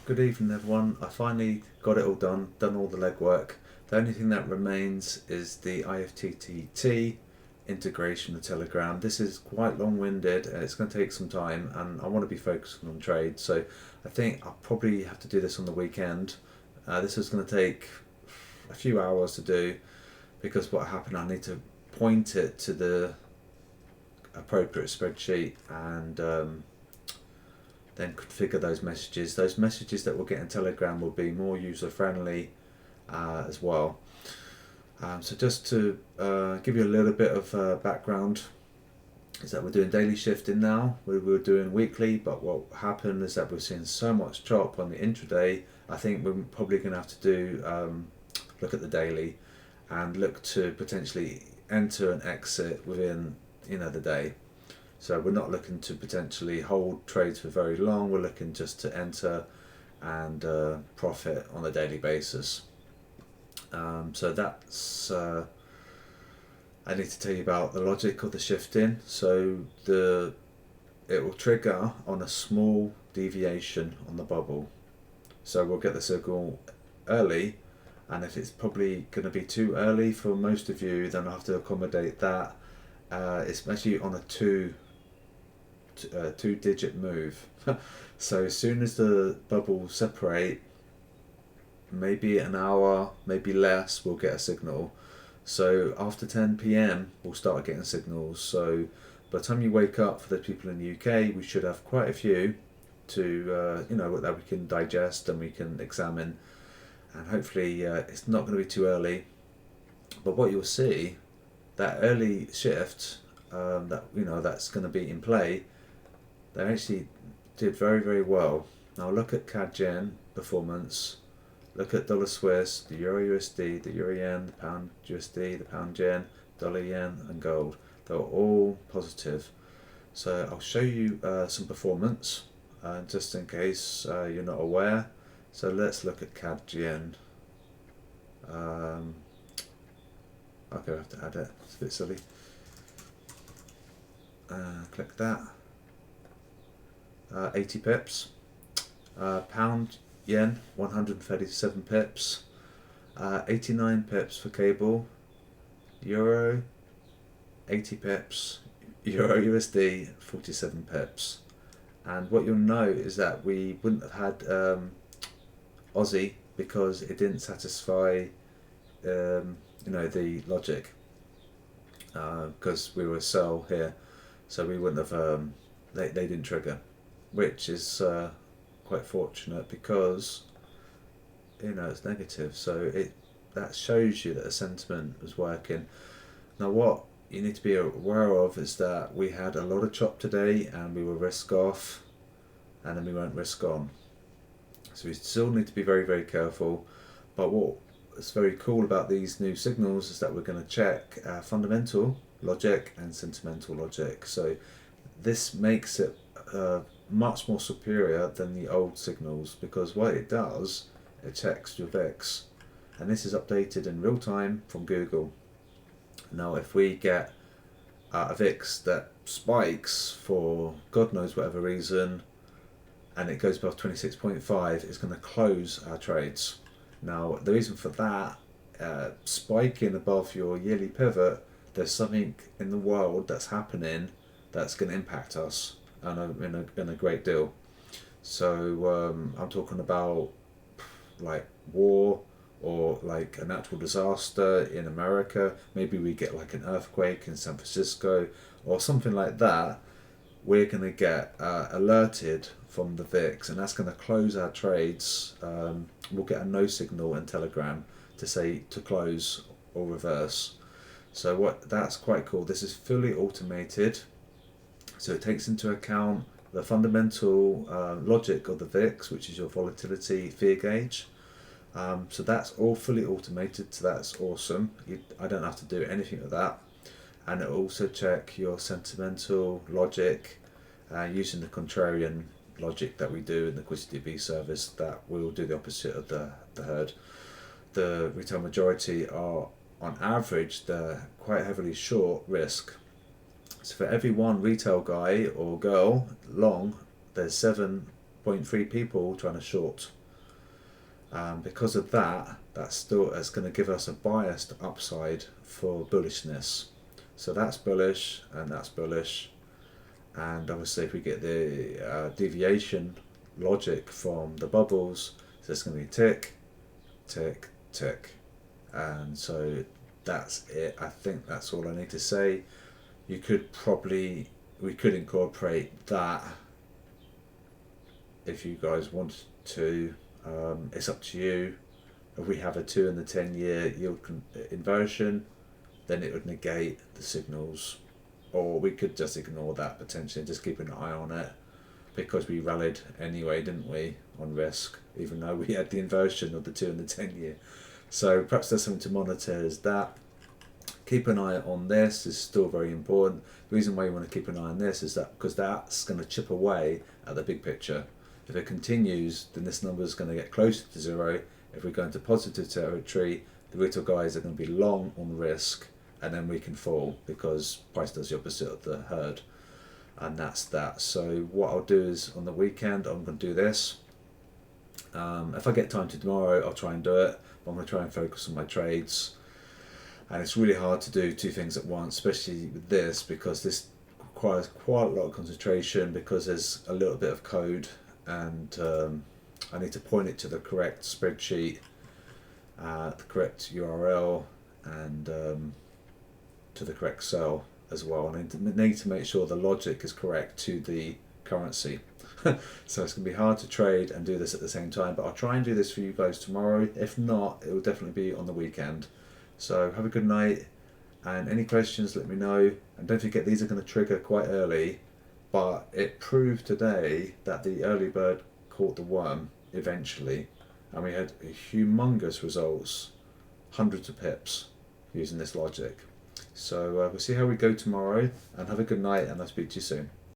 Good evening, everyone. I finally got it all done all the legwork. The only thing that remains is the IFTTT integration of Telegram. This is quite long-winded and it's going to take some time, and I want to be focusing on trade. So I think I'll probably have to do this on the weekend. This is going to take a few hours to do because what happened, I need to point it to the appropriate spreadsheet and then configure those messages. Those messages that we'll get in Telegram will be more user friendly as well. So just to give you a little bit of background, is that we're doing daily shifting now. We were doing weekly, but what happened is that we're seeing so much chop on the intraday. I think we're probably going to have to do look at the daily and look to potentially enter and exit within the day. So we're not looking to potentially hold trades for very long. We're looking just to enter and profit on a daily basis. So that's I need to tell you about the logic of the shifting. So it will trigger on a small deviation on the bubble. So we'll get the signal early, and if it's probably going to be too early for most of you, then I'll have to accommodate that. Especially on a two-digit move. So as soon as the bubbles separate, maybe an hour, maybe less, we'll get a signal. So after 10 p.m. we'll start getting signals. So by the time you wake up, for the people in the UK, we should have quite a few to that we can digest and we can examine, and hopefully it's not going to be too early. But what you'll see, that early shift that's going to be in play, they actually did very, very well. Now look at CAD Yen performance, look at dollar Swiss, the Euro USD, the Euro Yen, the Pound USD, the Pound Yen, dollar Yen and gold. They're all positive. So I'll show you some performance just in case you're not aware. So let's look at CAD Yen. Okay, I have to add it, it's a bit silly. Click that. 80 pips. Pound Yen, 137 pips. 89 pips for cable. Euro, 80 pips. Euro USD, 47 pips. And what you'll note is that we wouldn't have had Aussie because it didn't satisfy the logic, because we were sell here, so we wouldn't have they didn't trigger, which is quite fortunate because it's negative, so that shows you that the sentiment was working. Now what you need to be aware of is that we had a lot of chop today and we were risk off and then we weren't risk on, so we still need to be very, very careful. But what's very cool about these new signals is that we're going to check fundamental logic and sentimental logic. So this makes it much more superior than the old signals, because what it does, it checks your VIX, and this is updated in real time from Google. Now if we get a VIX that spikes for God knows whatever reason and it goes above 26.5, it's going to close our trades. Now the reason for that, spiking above your yearly pivot, there's something in the world that's happening that's going to impact us in a great deal. So I'm talking about like war, or like a natural disaster in America. Maybe we get like an earthquake in San Francisco or something like that. We're going to get alerted from the VIX, and that's going to close our trades. We'll get a no signal in Telegram to say to close or reverse. So that's quite cool. This is fully automated, so it takes into account the fundamental logic of the VIX, which is your volatility fear gauge. So that's all fully automated, so that's awesome. I don't have to do anything with that. And it will also check your sentimental logic using the contrarian logic that we do in the QuizDB service, that will do the opposite of the herd. The retail majority are, on average, they're quite heavily short risk. So for every one retail guy or girl long, there's 7 0.3 people trying to short. Because of that, that's going to give us a biased upside for bullishness. So that's bullish and that's bullish. And obviously, if we get the deviation logic from the bubbles, so it's going to be tick, tick, tick. And so that's it. I think that's all I need to say. We could incorporate that if you guys want to. It's up to you. If we have a 2 in the 10-year yield inversion, then it would negate the signals. Or we could just ignore that potentially and just keep an eye on it, because we rallied anyway, didn't we, on risk, even though we had the inversion of the 2 in the 10-year. So perhaps there's something to monitor is that. Keep an eye on this is still very important. The reason why you want to keep an eye on this is that because that's going to chip away at the big picture. If it continues, then this number is going to get closer to zero. If we go into positive territory, the retail guys are going to be long on risk, and then we can fall because price does the opposite of the herd. And that's that. So what I'll do is on the weekend, I'm going to do this. If I get time to tomorrow, I'll try and do it. But I'm going to try and focus on my trades. And it's really hard to do two things at once, especially with this, because this requires quite a lot of concentration, because there's a little bit of code, and I need to point it to the correct spreadsheet, the correct URL, and to the correct cell as well. And I need to make sure the logic is correct to the currency. So it's going to be hard to trade and do this at the same time, but I'll try and do this for you guys tomorrow. If not, it will definitely be on the weekend. So have a good night, and any questions, let me know. And don't forget, these are going to trigger quite early, but it proved today that the early bird caught the worm eventually, and we had humongous results, hundreds of pips using this logic. So we'll see how we go tomorrow, and have a good night, and I'll speak to you soon.